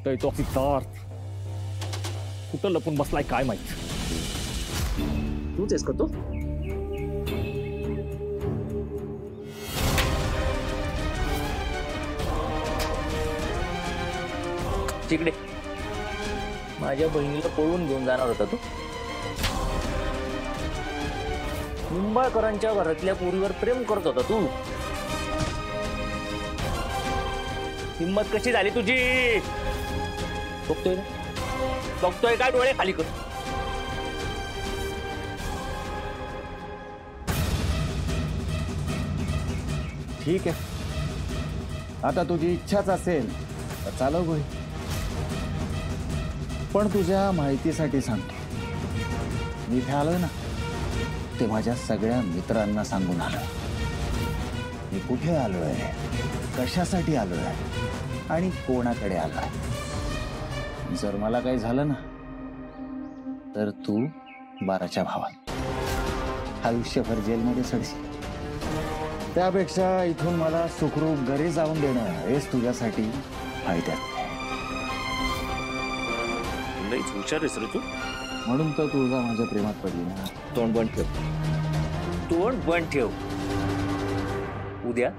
कुठे तो सिद्धार्थ कुठं लपून बसलाय काय माहित. तूच आहेस का तो? तिकडे माझ्या बहिणीला पळून घेऊन जाणार होता तू. निंबाळकरांच्या घरातल्या पोरीवर प्रेम करत होता तू. हिम्मत कशी झाली तुझी? बघतोय ना, बघतोय काय? डोळे खाली कर. ठीक आहे, आता तुझी इच्छाच असेल तर चालव भाई. पण तुझ्या माहितीसाठी सांगतो, मी इथे आलोय ना ते माझ्या सगळ्या मित्रांना सांगून आलोय. मी कुठे आलोय, कशासाठी आलोय आणि कोणाकडे आलोय. जर मला काही झालं ना तर तू 12च्या भावात आयुष्यभर जेलमध्ये सडशील. त्यापेक्षा इथून मला सुखरूप घरी जाऊन देणं हेच तुझ्यासाठी फायद्यात. लईच हुशार आहेस रे तू. म्हणून तर तुळजा माझ्या प्रेमात पडली ना. तोंड बंद ठेव, तोंड बंद ठेव. उद्या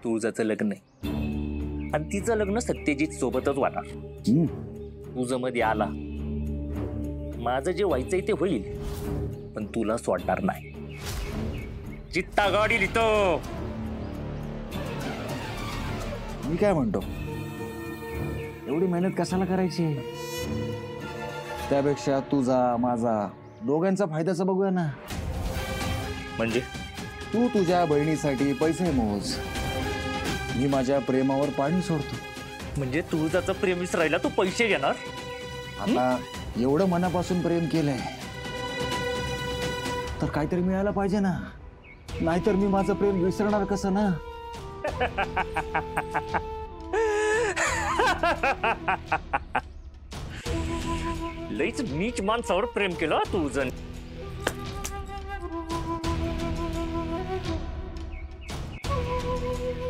तुळजाचं लग्न आहे आणि तिचं लग्न सत्यजित सोबतच वाटणार. तुझं मध्ये आला, माझं जे व्हायचंय ते होईल, पण तुला सोडणार नाही. जित्ता गाडी लिहितो. मी काय म्हणतो, एवढी मेहनत कशाला करायची? त्यापेक्षा तुझा माझा दोघांचा फायद्याचं बघूया ना. म्हणजे तू तुझ्या बहिणीसाठी पैसे मोज, मी माझ्या प्रेमावर पाणी सोडतो. म्हणजे तुळजाचं प्रेम विसरायला तू पैसे घेणार? आता एवढं मनापासून प्रेम केलंय तर काहीतरी मिळायला पाहिजे ना. नाहीतर मी माझं प्रेम विसरणार कसं ना. लईच नीच माणसावर प्रेम केलं तुळजन.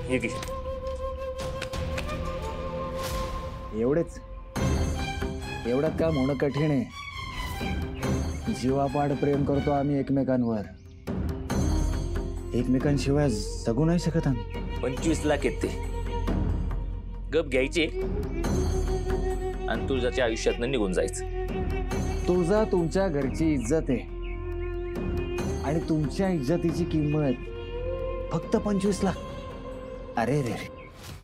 हे घे. एवढेच, एवढ्यात काम होणं कठीण आहे. जीवापाड प्रेम करतो आम्ही एकमेकांवर. एकमेकांशिवाय जगू नाही शकत आम्ही. 25 लाख येते, गप घ्यायचे आणि तुळजाच्या आयुष्यातनं निघून जायचं. तुळजा तुमच्या घरची इज्जत आहे आणि तुमच्या इज्जतीची किंमत फक्त 25 लाख. अरे रे रे,